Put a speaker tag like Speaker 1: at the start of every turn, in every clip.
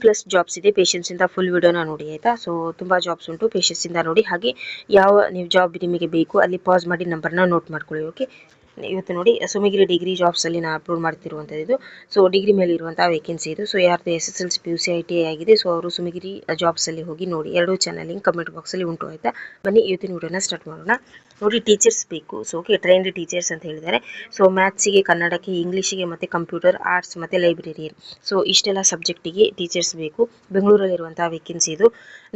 Speaker 1: Plus jobs ಇದೆ, patience ಇಂದ full ವಿಡಿಯೋನ ನೋಡಿ ಆಯ್ತಾ. ಸೊ ತುಂಬಾ ಜಾಬ್ಸ್ ಉಂಟು, ಪೇಷನ್ಸ್ ಇಂದ ನೋಡಿ. ಹಾಗೆ ಯಾವ ನೀವು ಜಾಬ್ ನಿಮಗೆ ಬೇಕು ಅಲ್ಲಿ ಪಾಸ್ ಮಾಡಿ ನಂಬರ್ನ ನೋಟ್ ಮಾಡ್ಕೊಳ್ಳಿ. ಓಕೆ, ಇವತ್ತು ನೋಡಿ ಸುಮಿಗಿರಿ ಡಿಗ್ರಿ ಜಾಬ್ಸ್ ಅಲ್ಲಿ ನಾನು ಅಪ್ಲೋಡ್ ಮಾಡ್ತಿರುವಂಥದ್ದು ಇದು. ಸೊ ಡಿಗ್ರಿ ಮೇಲೆ ಇರುವಂತಹ ವೇಕೆನ್ಸಿ ಇದು. ಸೊ ಯಾರ್ದು SSLC PUC ITI ಆಗಿದೆ, ಸೊ ಅವರು ಸುಮಿಗಿರಿ ಜಾಬ್ಸ್ ಅಲ್ಲಿ ಹೋಗಿ ನೋಡಿ. ಎರಡು ಚಾನಲ್ ಲಿಂಕ್ ಕಮೆಂಟ್ ಬಾಕ್ಸ್ ಅಲ್ಲಿ ಉಂಟು ಆಯ್ತಾ. ಬನ್ನಿ ಇವತ್ತಿನ ವಿಡಿಯೋನ ಸ್ಟಾರ್ಟ್ ಮಾಡೋಣ. ನೋಡಿ, ಟೀಚರ್ಸ್ ಬೇಕು. ಸೊ ಓಕೆ, ಟ್ರೈನ್ಡ್ ಟೀಚರ್ಸ್ ಅಂತ ಹೇಳಿದ್ದಾರೆ. ಸೊ ಮ್ಯಾಥ್ಸಿಗೆ, ಕನ್ನಡಕ್ಕೆ, ಇಂಗ್ಲೀಷಿಗೆ ಮತ್ತೆ ಕಂಪ್ಯೂಟರ್, ಆರ್ಟ್ಸ್ ಮತ್ತೆ ಲೈಬ್ರರಿಯನ್, ಸೊ ಇಷ್ಟೆಲ್ಲ ಸಬ್ಜೆಕ್ಟಿಗೆ ಟೀಚರ್ಸ್ ಬೇಕು. ಬೆಂಗಳೂರಲ್ಲಿರುವಂತಹ ವೇಕೆನ್ಸಿ ಇದು.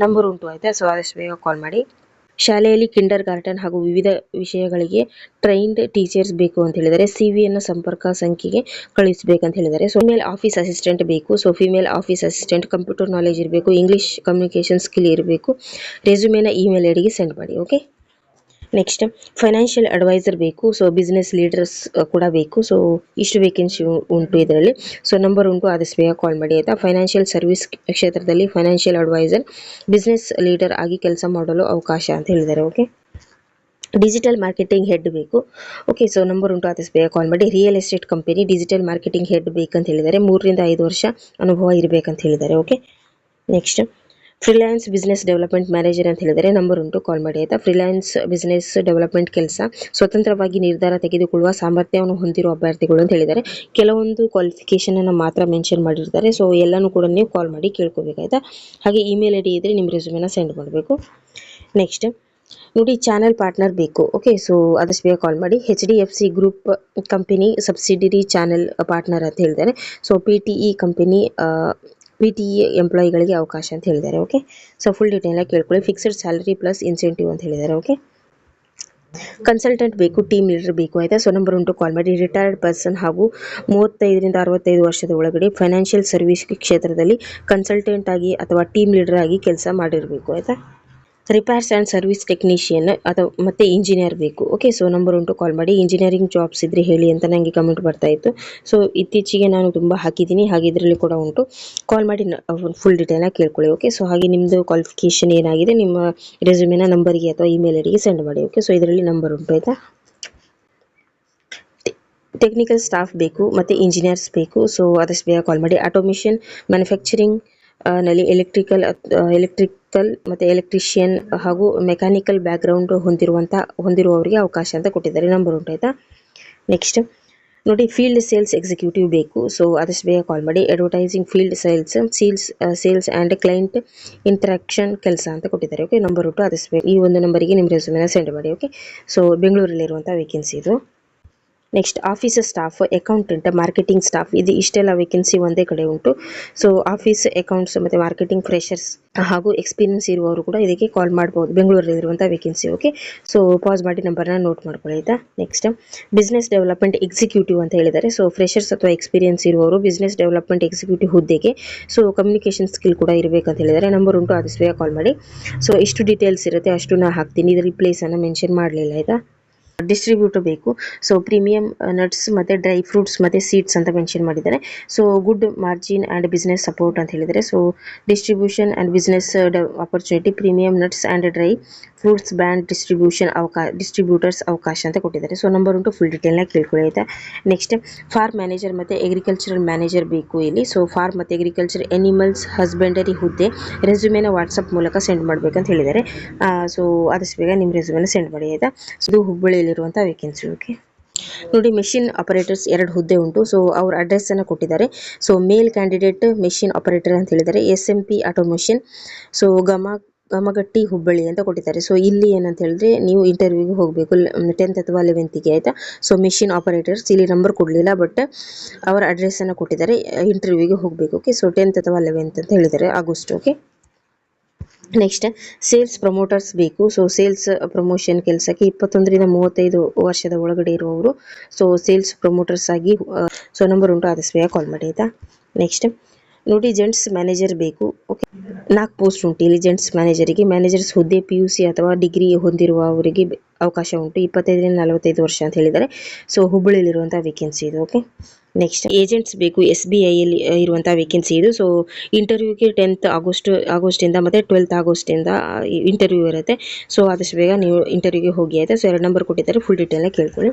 Speaker 1: ನಂಬರ್ ಉಂಟು ಆಯ್ತಾ. ಸೊ ಆದಷ್ಟು ಬೇಗ ಕಾಲ್ ಮಾಡಿ. ಶಾಲೆಯಲ್ಲಿ ಕಿಂಡರ್ ಗಾರ್ಟನ್ ಹಾಗೂ ವಿವಿಧ ವಿಷಯಗಳಿಗೆ ಟ್ರೈನ್ಡ್ ಟೀಚರ್ಸ್ ಬೇಕು ಅಂತ ಹೇಳಿದ್ದಾರೆ. CV ಸಂಪರ್ಕ ಸಂಖ್ಯೆಗೆ ಕಳಿಸಬೇಕಂತ ಹೇಳಿದ್ದಾರೆ. ಸೊ ಫಿಮೇಲ್ ಆಫೀಸ್ ಅಸಿಸ್ಟೆಂಟ್ ಬೇಕು. So female office assistant computer knowledge ಇರಬೇಕು, ಇಂಗ್ಲಿಷ್ ಕಮ್ಯುನಿಕೇಶನ್ ಸ್ಕಿಲ್ ಇರಬೇಕು. ರೆಸ್ಯೂಮೇನ ಇಮೇಲ್ ಐಡಿಗೆ ಸೆಂಡ್ ಮಾಡಿ. ಓಕೆ, ನೆಕ್ಸ್ಟ್ ಫೈನಾನ್ಷಿಯಲ್ ಅಡ್ವೈಸರ್ ಬೇಕು. ಸೊ ಬಿಸ್ನೆಸ್ ಲೀಡರ್ಸ್ ಕೂಡ ಬೇಕು. ಸೊ ಇಷ್ಟು ವೇಕೆನ್ಸಿ ಉಂಟು ಇದರಲ್ಲಿ. ಸೊ ನಂಬರ್ ಉಂಟು, ಆದಷ್ಟು ಬೇಗ ಕಾಲ್ ಮಾಡಿ ಆಯ್ತಾ. ಫೈನಾನ್ಷಿಯಲ್ ಸರ್ವಿಸ್ ಕ್ಷೇತ್ರದಲ್ಲಿ ಫೈನಾನ್ಷಿಯಲ್ ಅಡ್ವೈಸರ್, ಬಿಸ್ನೆಸ್ ಲೀಡರ್ ಆಗಿ ಕೆಲಸ ಮಾಡಲು ಅವಕಾಶ ಅಂತ ಹೇಳಿದ್ದಾರೆ. ಓಕೆ, ಡಿಜಿಟಲ್ ಮಾರ್ಕೆಟಿಂಗ್ ಹೆಡ್ ಬೇಕು. ಓಕೆ, ಸೊ ನಂಬರ್ ಉಂಟು, ಆದಷ್ಟು ಬೇಗ ಕಾಲ್ ಮಾಡಿ. Real estate company digital marketing head ಬೇಕಂತ ಹೇಳಿದ್ದಾರೆ. 3 ರಿಂದ 5 ವರ್ಷ ಅನುಭವ ಇರಬೇಕಂತ ಹೇಳಿದ್ದಾರೆ. Okay, next freelance business development manager ಅಂತ ಹೇಳಿದರೆ. ನಂಬರ್ ಉಂಟು, ಕಾಲ್ ಮಾಡಿ ಆಯ್ತಾ. ಫ್ರೀಲಾನ್ಸ್ ಬಿಸ್ನೆಸ್ ಡೆವಲಪ್ಮೆಂಟ್ ಕೆಲಸ ಸ್ವತಂತ್ರವಾಗಿ ನಿರ್ಧಾರ ತೆಗೆದುಕೊಳ್ಳುವ ಸಾಮರ್ಥ್ಯವನ್ನು ಹೊಂದಿರುವ ಅಭ್ಯರ್ಥಿಗಳು ಅಂತ ಹೇಳಿದ್ದಾರೆ. ಕೆಲವೊಂದು ಕ್ವಾಲಿಫಿಕೇಶನ್ ಅನ್ನು ಮಾತ್ರ ಮೆನ್ಷನ್ ಮಾಡಿರ್ತಾರೆ. ಸೊ ಎಲ್ಲನೂ ಕೂಡ ನೀವು ಕಾಲ್ ಮಾಡಿ ಕೇಳ್ಕೋಬೇಕಾಯ್ತಾ. ಹಾಗೆ ಇಮೇಲ್ ಐಡಿ ಇದ್ರೆ ನಿಮ್ಮ ರೆಸ್ಯೂಮೆನ ಸೆಂಡ್ ಮಾಡಬೇಕು. ನೆಕ್ಸ್ಟ್ ನೋಡಿ, ಚಾನಲ್ ಪಾರ್ಟ್ನರ್ ಬೇಕು. ಓಕೆ, ಸೊ ಆದಷ್ಟು ಬೇಗ ಕಾಲ್ ಮಾಡಿ. HDFC group company subsidiary channel partner ಅಂತ ಹೇಳಿದ್ದಾರೆ. ಸೊ PTE ಕಂಪನಿ PTE ಎಂಪ್ಲಾಯಿಗಳಿಗೆ ಅವಕಾಶ ಅಂತ ಹೇಳಿದ್ದಾರೆ. ಓಕೆ, ಸೊ ಫುಲ್ ಡೀಟೇಲ್ ಆಗಿ ಕೇಳ್ಕೊಳ್ಳಿ. ಫಿಕ್ಸ್ಡ್ ಸ್ಯಾಲರಿ ಪ್ಲಸ್ ಇನ್ಸೆಂಟಿವ್ ಅಂತ ಹೇಳಿದ್ದಾರೆ. ಓಕೆ, ಕನ್ಸಲ್ಟೆಂಟ್ ಬೇಕು, ಟೀಮ್ ಲೀಡರ್ ಬೇಕು ಆಯ್ತಾ. ಸೊ ನಂಬರ್ ಉಂಟು, ಕಾಲ್ ಮಾಡಿ. ರಿಟೈರ್ಡ್ ಪರ್ಸನ್ ಹಾಗೂ 35 ರಿಂದ 65 ವರ್ಷದ ಒಳಗಡೆ ಫೈನಾನ್ಷಿಯಲ್ ಸರ್ವಿಸ್ ಕ್ಷೇತ್ರದಲ್ಲಿ ಕನ್ಸಲ್ಟೆಂಟ್ ಆಗಿ ಅಥವಾ ಟೀಮ್ ಲೀಡರ್ ಆಗಿ ಕೆಲಸ ಮಾಡಿರಬೇಕು ಆಯ್ತಾ. ರಿಪೇರ್ಸ್ ಆ್ಯಂಡ್ ಸರ್ವಿಸ್ ಟೆಕ್ನಿಷಿಯನ್ ಅಥವಾ ಮತ್ತೆ ಇಂಜಿನಿಯರ್ ಬೇಕು. ಓಕೆ, ಸೊ ನಂಬರ್ ಉಂಟು, ಕಾಲ್ ಮಾಡಿ. ಇಂಜಿನಿಯರಿಂಗ್ ಜಾಬ್ಸ್ ಇದ್ರೆ ಹೇಳಿ ಅಂತ ನನಗೆ ಕಮೆಂಟ್ ಬರ್ತಾ ಇತ್ತು. ಸೊ ಇತ್ತೀಚೆಗೆ ನಾನು ತುಂಬ ಹಾಕಿದ್ದೀನಿ, ಹಾಗೆ ಇದರಲ್ಲಿ ಕೂಡ ಉಂಟು. ಕಾಲ್ ಮಾಡಿ ಫುಲ್ ಡೀಟೇಲ್ನ ಕೇಳ್ಕೊಳ್ಳಿ. ಓಕೆ, ಸೊ ಹಾಗೆ ನಿಮ್ಮದು ಕ್ವಾಲಿಫಿಕೇಷನ್ ಏನಾಗಿದೆ ನಿಮ್ಮ ರೆಸ್ಯೂಮೆನ ನಂಬರ್ಗೆ ಅಥವಾ ಇಮೇಲ್ ಐಡಿಗೆ ಸೆಂಡ್ ಮಾಡಿ. ಓಕೆ, ಸೊ ಇದರಲ್ಲಿ ನಂಬರ್ ಉಂಟು ಆಯ್ತಾ. ಟೆಕ್ನಿಕಲ್ ಸ್ಟಾಫ್ ಬೇಕು ಮತ್ತು ಇಂಜಿನಿಯರ್ಸ್ ಬೇಕು. ಸೊ ಆದಷ್ಟು ಬೇಗ ಕಾಲ್ ಮಾಡಿ. ಆಟೋಮೇಷನ್ ಮ್ಯಾನುಫ್ಯಾಕ್ಚರಿಂಗ್ ನಲ್ಲಿ ಎಲೆಕ್ಟ್ರಿಕಲ್ ಮತ್ತು ಎಲೆಕ್ಟ್ರಿಷಿಯನ್ ಹಾಗೂ ಮೆಕ್ಯಾನಿಕಲ್ ಬ್ಯಾಕ್ಗ್ರೌಂಡ್ ಹೊಂದಿರುವವರಿಗೆ ಅವಕಾಶ ಅಂತ ಕೊಟ್ಟಿದ್ದಾರೆ. ನಂಬರ್ ಉಂಟು ಆಯ್ತಾ. ನೆಕ್ಸ್ಟ್ ನೋಡಿ, ಫೀಲ್ಡ್ ಸೇಲ್ಸ್ ಎಕ್ಸಿಕ್ಯೂಟಿವ್ ಬೇಕು. ಸೊ ಆದಷ್ಟು ಬೇಗ ಕಾಲ್ ಮಾಡಿ. Advertising field sales and client interaction ಕೆಲಸ ಅಂತ ಕೊಟ್ಟಿದ್ದಾರೆ. ಓಕೆ, ನಂಬರ್ ಉಂಟು, ಆದಷ್ಟು ಬೇಗ ಈ ಒಂದು ನಂಬರಿಗೆ ನಿಮ್ಮ ರೆಸ್ಯೂಮೆನ ಸೆಂಡ್ ಮಾಡಿ. ಓಕೆ, ಸೊ ಬೆಂಗಳೂರಲ್ಲಿರುವಂಥ ವೇಕೆನ್ಸಿ ಇದು. Next office staff, accountant, marketing staff, ಇದು ಇಷ್ಟೆಲ್ಲ ವೇಕೆನ್ಸಿ ಒಂದೇ ಕಡೆ ಉಂಟು. ಸೊ ಆಫೀಸ್ ಅಕೌಂಟ್ಸ್ ಮತ್ತು ಮಾರ್ಕೆಟಿಂಗ್ ಫ್ರೆಷರ್ಸ್ ಹಾಗೂ ಎಕ್ಸ್ಪೀರಿಯನ್ಸ್ ಇರುವವರು ಕೂಡ ಇದಕ್ಕೆ ಕಾಲ್ ಮಾಡ್ಬೋದು. ಬೆಂಗಳೂರಲ್ಲಿರುವಂಥ ವೇಕೆನ್ಸಿ. ಓಕೆ, ಸೊ ಪಾಸ್ ಮಾಡಿ ನಂಬರ್ನ ನೋಟ್ ಮಾಡ್ಕೊಳ್ಳಿ ಆಯ್ತಾ. ನೆಕ್ಸ್ಟ್ ಬಿಸ್ನೆಸ್ ಡೆವಲಪ್ಮೆಂಟ್ ಎಕ್ಸಿಕ್ಯೂಟಿವ್ ಅಂತ ಹೇಳಿದ್ದಾರೆ. ಸೊ ಫ್ರೆಷರ್ಸ್ ಅಥವಾ ಎಕ್ಸ್ಪೀರಿಯನ್ಸ್ ಇರುವವರು ಬಿಸ್ನೆಸ್ ಡೆವಲಪ್ಮೆಂಟ್ ಎಕ್ಸಿಕ್ಯೂಟಿವ್ ಹುದ್ದೆಗೆ ಸೊ ಕಮ್ಯುನಿಕೇಷನ್ ಸ್ಕಿಲ್ ಕೂಡ ಇರಬೇಕಂತ ಹೇಳಿದ್ದಾರೆ. ನಂಬರ್ ಉಂಟು, ಆದಷ್ಟು ಬೇಗ ಕಾಲ್ ಮಾಡಿ. ಸೊ ಎಷ್ಟು ಡೀಟೇಲ್ಸ್ ಇರುತ್ತೆ ಅಷ್ಟು ನಾ ಹಾಕ್ತೀನಿ, ಇದರಲ್ಲಿ ಪ್ಲೇಸನ್ನು ಮೆನ್ಷನ್ ಮಾಡಲಿಲ್ಲ ಆಯಿತಾ. ಡಿಸ್ಟ್ರಿಬ್ಯೂಟರ್ ಬೇಕು. ಸೊ ಪ್ರೀಮಿಯಂ ನಟ್ಸ್ ಮತ್ತು ಡ್ರೈ ಫ್ರೂಟ್ಸ್ ಮತ್ತು ಸೀಡ್ಸ್ ಅಂತ ಮೆನ್ಷನ್ ಮಾಡಿದ್ದಾರೆ. So good margin and business support ಅಂತ ಹೇಳಿದ್ದಾರೆ. So distribution and business opportunity, premium nuts and dry fruits brand distributors ಅವಕಾಶ ಅಂತ ಕೊಟ್ಟಿದ್ದಾರೆ. ಸೊ ನಂಬರ್ ಉಂಟು, ಫುಲ್ ಡೀಟೇಲ್ನಾಗಿ ಕೇಳ್ಕೊಳ್ಳಿ ಆಯಿತಾ. ನೆಕ್ಸ್ಟ್ ಫಾರ್ಮ್ ಮ್ಯಾನೇಜರ್ ಮತ್ತು ಅಗ್ರಿಕಲ್ಚರಲ್ ಮ್ಯಾನೇಜರ್ ಬೇಕು ಇಲ್ಲಿ. ಸೊ ಫಾರ್ಮ್ ಮತ್ತು ಅಗ್ರಿಕಲ್ಚರ್ ಎನಿಮಲ್ಸ್ ಹಸ್ಬೆಂಡರಿ ಹುದ್ದೆ ರೆಸ್ಯೂಮೆನ ವಾಟ್ಸಪ್ ಮೂಲಕ ಸೆಂಡ್ ಮಾಡಬೇಕಂತ ಹೇಳಿದ್ದಾರೆ. ಸೊ ಆದಷ್ಟು ಬೇಗ ನಿಮ್ಮ ರೆಸ್ಯೂಮೆನ ಸೆಂಡ್ ಮಾಡಿ ಆಯಿತಾ. ಇದು ಹುಬ್ಬಳ್ಳಿಯಲ್ಲಿರುವಂಥ ವೇಕೆನ್ಸಿ. ಓಕೆ, ನೋಡಿ, ಮೆಷಿನ್ ಆಪರೇಟರ್ಸ್ 2 ಹುದ್ದೆ ಉಂಟು. ಸೊ ಅವ್ರ ಅಡ್ರೆಸ್ಸನ್ನು ಕೊಟ್ಟಿದ್ದಾರೆ. ಸೊ ಮೇಲ್ ಕ್ಯಾಂಡಿಡೇಟ್ ಮೆಷಿನ್ ಆಪರೇಟರ್ ಅಂತ ಹೇಳಿದ್ದಾರೆ. SMP ಆಟೋಮೇಷನ್, ಸೊ ಗಮಗಟ್ಟಿ ಹುಬ್ಬಳ್ಳಿ ಅಂತ ಕೊಟ್ಟಿದ್ದಾರೆ. ಸೊ ಇಲ್ಲಿ ಏನಂತ ಹೇಳಿದ್ರೆ ನೀವು ಇಂಟರ್ವ್ಯೂಗೆ ಹೋಗಬೇಕು 10th ಅಥವಾ 11th ಆಯಿತಾ. ಸೊ ಮೆಷಿನ್ ಆಪರೇಟರ್ಸ್ ಇಲ್ಲಿ ನಂಬರ್ ಕೊಡಲಿಲ್ಲ, ಬಟ್ ಅವರ ಅಡ್ರೆಸ್ಸನ್ನು ಕೊಟ್ಟಿದ್ದಾರೆ. ಇಂಟರ್ವ್ಯೂಗೆ ಹೋಗಬೇಕು. ಓಕೆ, ಸೊ 10th ಅಥವಾ 11th ಅಂತ ಹೇಳಿದ್ದಾರೆ, August. Okay, next sales promoters ಬೇಕು. ಸೊ ಸೇಲ್ಸ್ ಪ್ರಮೋಷನ್ ಕೆಲಸಕ್ಕೆ 21 ರಿಂದ 35 ವರ್ಷದ ಒಳಗಡೆ ಇರುವವರು ಸೊ ಸೇಲ್ಸ್ ಪ್ರಮೋಟರ್ಸ್ ಆಗಿ ಸೊ ನಂಬರ್ ಉಂಟು, ಆದಷ್ಟು ಬೇಗ ಕಾಲ್ ಮಾಡಿ ಆಯಿತಾ. ನೆಕ್ಸ್ಟ್ ನೋಡಿ, ಜೆಂಟ್ಸ್ ಮ್ಯಾನೇಜರ್ ಬೇಕು. ಓಕೆ, 4 ಪೋಸ್ಟ್ ಉಂಟು ಇಲ್ಲಿ ಜೆಂಟ್ಸ್ ಮ್ಯಾನೇಜರಿಗೆ. ಮ್ಯಾನೇಜರ್ಸ್ ಹುದ್ದೆ PUC ಅಥವಾ ಡಿಗ್ರಿ ಹೊಂದಿರುವವರಿಗೆ ಅವಕಾಶ ಉಂಟು. 25 ರಿಂದ 45 ವರ್ಷ ಅಂತ ಹೇಳಿದ್ದಾರೆ. ಸೊ ಹುಬ್ಬಳ್ಳಿಯಲ್ಲಿರುವಂಥ ವೇಕೆನ್ಸಿ ಇದು. ಓಕೆ, ನೆಕ್ಸ್ಟ್ ಏಜೆಂಟ್ಸ್ ಬೇಕು. SBIಯಲ್ಲಿ ಇರುವಂಥ ವೇಕೆನ್ಸಿ ಇದು. ಸೊ ಇಂಟರ್ವ್ಯೂಗೆ 10th ಆಗಸ್ಟಿಂದ ಮತ್ತು 12th ಆಗಸ್ಟಿಂದ ಇಂಟರ್ವ್ಯೂ ಇರುತ್ತೆ. ಸೊ ಆದಷ್ಟು ಬೇಗ ನೀವು ಇಂಟರ್ವ್ಯೂಗೆ ಹೋಗಿ ಆಯಿತಾ. ಸೊ 2 ನಂಬರ್ ಕೊಟ್ಟಿದ್ದಾರೆ, ಫುಲ್ ಡೀಟೇಲ್ನ ಕೇಳ್ಕೊಳ್ಳಿ.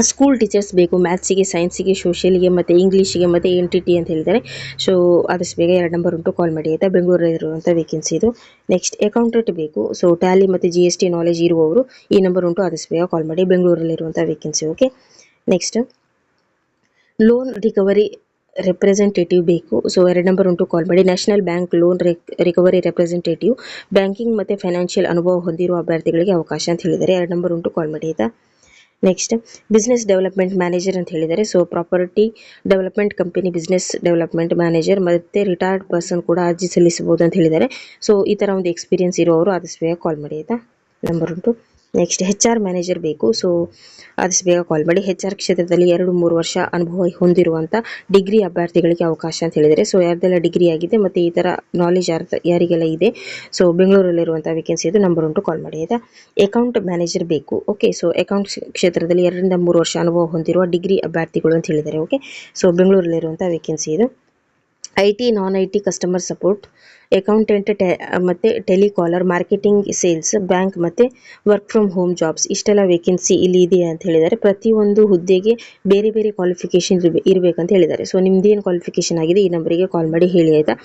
Speaker 1: ಸ್ಕೂಲ್ ಟೀಚರ್ಸ್ ಬೇಕು, ಮ್ಯಾಥ್ಸಿಗೆ, ಸೈನ್ಸಿಗೆ, ಸೋಷಿಯಲ್ಗೆ ಮತ್ತು ಇಂಗ್ಲೀಷಿಗೆ ಮತ್ತು ಎನ್ ಟಿ ಟಿ ಅಂತ ಹೇಳಿದ್ದಾರೆ. ಸೊ ಆದಷ್ಟು ಬೇಗ 2 ನಂಬರ್ ಉಂಟು, ಕಾಲ್ ಮಾಡಿ ಆಯಿತಾ. ಬೆಂಗಳೂರಲ್ಲಿರುವಂಥ ವೇಕೆನ್ಸಿ ಇದು. ನೆಕ್ಸ್ಟ್ ಅಕೌಂಟೆಂಟ್ ಬೇಕು. ಸೊ ಟ್ಯಾಲಿ ಮತ್ತು ಜಿ ಎಸ್ ಟಿ ನಾಲೆಜ್ ಇರುವವರು ಈ ನಂಬರ್ ಉಂಟು, ಆದಷ್ಟು ಬೇಗ ಕಾಲ್ ಮಾಡಿ. ಬೆಂಗಳೂರಲ್ಲಿರುವಂಥ vacancy. Okay. Next loan recovery representative ಬೇಕು. ಸೊ 2 ನಂಬರ್ ಉಂಟು, ಕಾಲ್ ಮಾಡಿ. National bank loan recovery representative, banking ಮತ್ತು ಫೈನಾನ್ಷಿಯಲ್ ಅನುಭವ ಹೊಂದಿರುವ ಅಭ್ಯರ್ಥಿಗಳಿಗೆ ಅವಕಾಶ ಅಂತ ಹೇಳಿದ್ದಾರೆ. 2 ನಂಬರ್ ಉಂಟು, ಕಾಲ್ ಮಾಡಿ ಆಯಿತಾ. ನೆಕ್ಸ್ಟ್ ಬಿಸ್ನೆಸ್ ಡೆವಲಪ್ಮೆಂಟ್ ಮ್ಯಾನೇಜರ್ ಅಂತ ಹೇಳಿದ್ದಾರೆ. So property development company business development manager ಮತ್ತು ರಿಟೈರ್ಡ್ ಪರ್ಸನ್ ಕೂಡ ಅರ್ಜಿ ಸಲ್ಲಿಸಬಹುದು ಅಂತ ಹೇಳಿದ್ದಾರೆ. ಸೊ ಈ ಥರ ಒಂದು ಎಕ್ಸ್ಪೀರಿಯನ್ಸ್ ಇರುವವರು ಆದಷ್ಟು ಬೇಗ ಕಾಲ್ ಮಾಡಿ ಆಯಿತಾ. ನಂಬರ್ ಉಂಟು. ನೆಕ್ಸ್ಟ್ ಹೆಚ್ ಆರ್ ಮ್ಯಾನೇಜರ್ ಬೇಕು. ಸೊ ಆದಷ್ಟು ಬೇಗ ಕಾಲ್ ಮಾಡಿ. ಹೆಚ್ ಆರ್ ಕ್ಷೇತ್ರದಲ್ಲಿ 2-3 ವರ್ಷ ಅನುಭವ ಹೊಂದಿರುವಂಥ ಡಿಗ್ರಿ ಅಭ್ಯರ್ಥಿಗಳಿಗೆ ಅವಕಾಶ ಅಂತ ಹೇಳಿದ್ದಾರೆ. ಸೊ ಯಾರ್ದೆಲ್ಲ ಡಿಗ್ರಿ ಆಗಿದೆ ಮತ್ತು ಈ ಥರ ನಾಲೆಜ್ ಯಾರಿಗೆಲ್ಲ ಇದೆ, ಸೊ ಬೆಂಗಳೂರಲ್ಲಿರುವಂಥ ವೇಕೆನ್ಸಿ ಇದು. ನಂಬರ್ ಉಂಟು, ಕಾಲ್ ಮಾಡಿ ಆಯಿತಾ. ಅಕೌಂಟ್ ಮ್ಯಾನೇಜರ್ ಬೇಕು. ಓಕೆ. ಸೊ ಅಕೌಂಟ್ ಕ್ಷೇತ್ರದಲ್ಲಿ 2-3 ವರ್ಷ ಅನುಭವ ಹೊಂದಿರುವ ಡಿಗ್ರಿ ಅಭ್ಯರ್ಥಿಗಳು ಅಂತ ಹೇಳಿದ್ದಾರೆ. ಓಕೆ. ಸೊ ಬೆಂಗಳೂರಲ್ಲಿರುವಂಥ ವೇಕೆನ್ಸಿ ಇದು. I T, non I T, customer support, accountant ಮತ್ತು ಟೆಲಿಕಾಲರ್, ಮಾರ್ಕೆಟಿಂಗ್, ಸೇಲ್ಸ್, ಬ್ಯಾಂಕ್ ಮತ್ತು ವರ್ಕ್ ಫ್ರಮ್ ಹೋಮ್ ಜಾಬ್ಸ್, ಇಷ್ಟೆಲ್ಲ ವೇಕೆನ್ಸಿ ಇಲ್ಲಿ ಇದೆ ಅಂತ ಹೇಳಿದ್ದಾರೆ. ಪ್ರತಿಯೊಂದು ಹುದ್ದೆಗೆ ಬೇರೆ ಬೇರೆ ಕ್ವಾಲಿಫಿಕೇಷನ್ ಇರಬೇಕಂತ ಹೇಳಿದ್ದಾರೆ. ಸೊ ನಿಮ್ದೇನು ಕ್ವಾಲಿಫಿಕೇಷನ್ ಆಗಿದೆ ಈ ನಂಬರಿಗೆ ಕಾಲ್ ಮಾಡಿ ಹೇಳಿ ಆಯಿತಾ.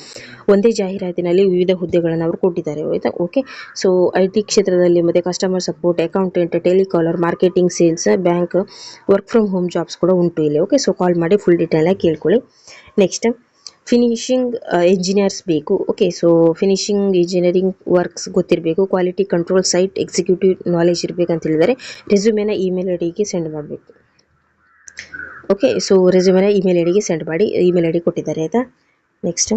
Speaker 1: ಒಂದೇ ಜಾಹೀರಾತಿನಲ್ಲಿ ವಿವಿಧ ಹುದ್ದೆಗಳನ್ನು ಅವರು ಕೊಟ್ಟಿದ್ದಾರೆ ಆಯಿತಾ. ಓಕೆ. ಸೊ ಐ ಟಿ ಕ್ಷೇತ್ರದಲ್ಲಿ ಮತ್ತು customer support, accountant, telecaller, marketing, sales, bank, work from home jobs ಕೂಡ ಉಂಟು ಇಲ್ಲಿ. ಓಕೆ. ಸೊ ಕಾಲ್ ಮಾಡಿ ಫುಲ್ ಡೀಟೇಲಾಗಿ ಕೇಳ್ಕೊಳ್ಳಿ. ನೆಕ್ಸ್ಟ್ ಫಿನಿಶಿಂಗ್ ಇಂಜಿನಿಯರ್ಸ್ ಬೇಕು. Okay. So finishing engineering works ಗೊತ್ತಿರಬೇಕು, quality control, site executive knowledge ಇರಬೇಕಂತ ಹೇಳಿದ್ದಾರೆ. ರೆಸ್ಯೂಮೆನ ಇಮೇಲ್ ಐ ಡಿಗೆ ಸೆಂಡ್ ಮಾಡಬೇಕು. ಓಕೆ. ಸೊ ರೆಸ್ಯೂಮೆನ ಇಮೇಲ್ ಐ ಡಿಗೆ ಸೆಂಡ್ ಮಾಡಿ, ಇಮೇಲ್ ಐ ಡಿ ಕೊಟ್ಟಿದ್ದಾರೆ ಆಯಿತಾ. ನೆಕ್ಸ್ಟ್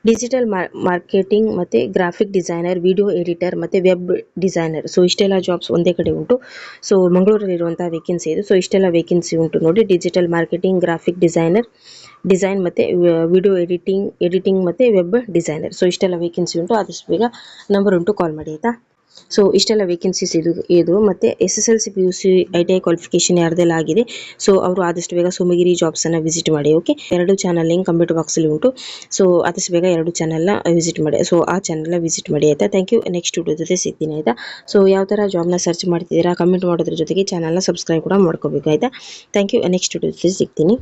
Speaker 1: ಡಿಜಿಟಲ್ ಮಾರ್ಕೆಟಿಂಗ್ ಮತ್ತು ಗ್ರಾಫಿಕ್ ಡಿಸೈನರ್, ವಿಡಿಯೋ ಎಡಿಟರ್ ಮತ್ತು ವೆಬ್ ಡಿಸೈನರ್. ಸೊ ಇಷ್ಟೆಲ್ಲ ಜಾಬ್ಸ್ ಒಂದೇ ಕಡೆ ಉಂಟು. ಸೊ ಮಂಗಳೂರಲ್ಲಿರುವಂಥ ವೇಕೆನ್ಸಿ ಇದು. ಸೊ ಇಷ್ಟೆಲ್ಲ ವೇಕೆನ್ಸಿ ಉಂಟು ನೋಡಿ. ಡಿಜಿಟಲ್ ಮಾರ್ಕೆಟಿಂಗ್, ಗ್ರಾಫಿಕ್ ಡಿಸೈನ್ ಮತ್ತು ವಿಡಿಯೋ ಎಡಿಟಿಂಗ್ ಮತ್ತು ವೆಬ್ ಡಿಸೈನರ್. ಸೊ ಇಷ್ಟೆಲ್ಲ ವೇಕೆನ್ಸಿ ಉಂಟು, ಆದಷ್ಟು ಬೇಗ ನಂಬರ್ ಉಂಟು, ಕಾಲ್ ಮಾಡಿ ಆಯಿತಾ. ಸೊ ಇಷ್ಟೆಲ್ಲ ವೇಕೆನ್ಸೀಸ್ ಇದು ಮತ್ತು SSLC PUC ITI ಕ್ವಾಲಿಫಿಕೇಷನ್ ಯಾರ್ದೆಲ್ಲ ಆಗಿದೆ, ಸೊ ಅವರು ಆದಷ್ಟು ಬೇಗ ಸೋಮಗಿರಿ ಜಾಬ್ಸನ್ನು ವಿಸಿಟ್ ಮಾಡಿ. ಓಕೆ. 2 ಚಾನಲ್ ಲಿಂಕ್ ಕಂಪ್ಯೂಟರ್ ಬಾಕ್ಸಲ್ಲಿ ಉಂಟು. ಸೊ ಆದಷ್ಟು ಬೇಗ 2 ಚಾನಲ್ನ ವಿಸಿಟ್ ಮಾಡಿ. ಸೊ ಆ ಚಾನಲ್ನ ವಿಸಿಟ್ ಮಾಡಿ ಆಯಿತಾ. Thank you. ನೆಕ್ಸ್ಟ್ ವಿಡಿಯೋ ಜೊತೆ ಸಿಗ್ತೀನಿ ಆಯಿತಾ. ಸೊ ಯಾವ ಥರ ಜಾಬ್ನ ಸರ್ಚ್ ಮಾಡ್ತಿದ್ದೀರಾ ಕಮೆಂಟ್ ಮಾಡೋದ್ರ ಜೊತೆಗೆ ಚಾನಲ್ನ ಸಬ್ಸ್ಕ್ರೈಬ್ ಕೂಡ ಮಾಡ್ಕೋಬೇಕು ಆಯಿತಾ. Thank you. ನೆಕ್ಸ್ಟ್ ವಿಡಿಯೋ ಜೊತೆ ಸಿಗ್ತೀನಿ.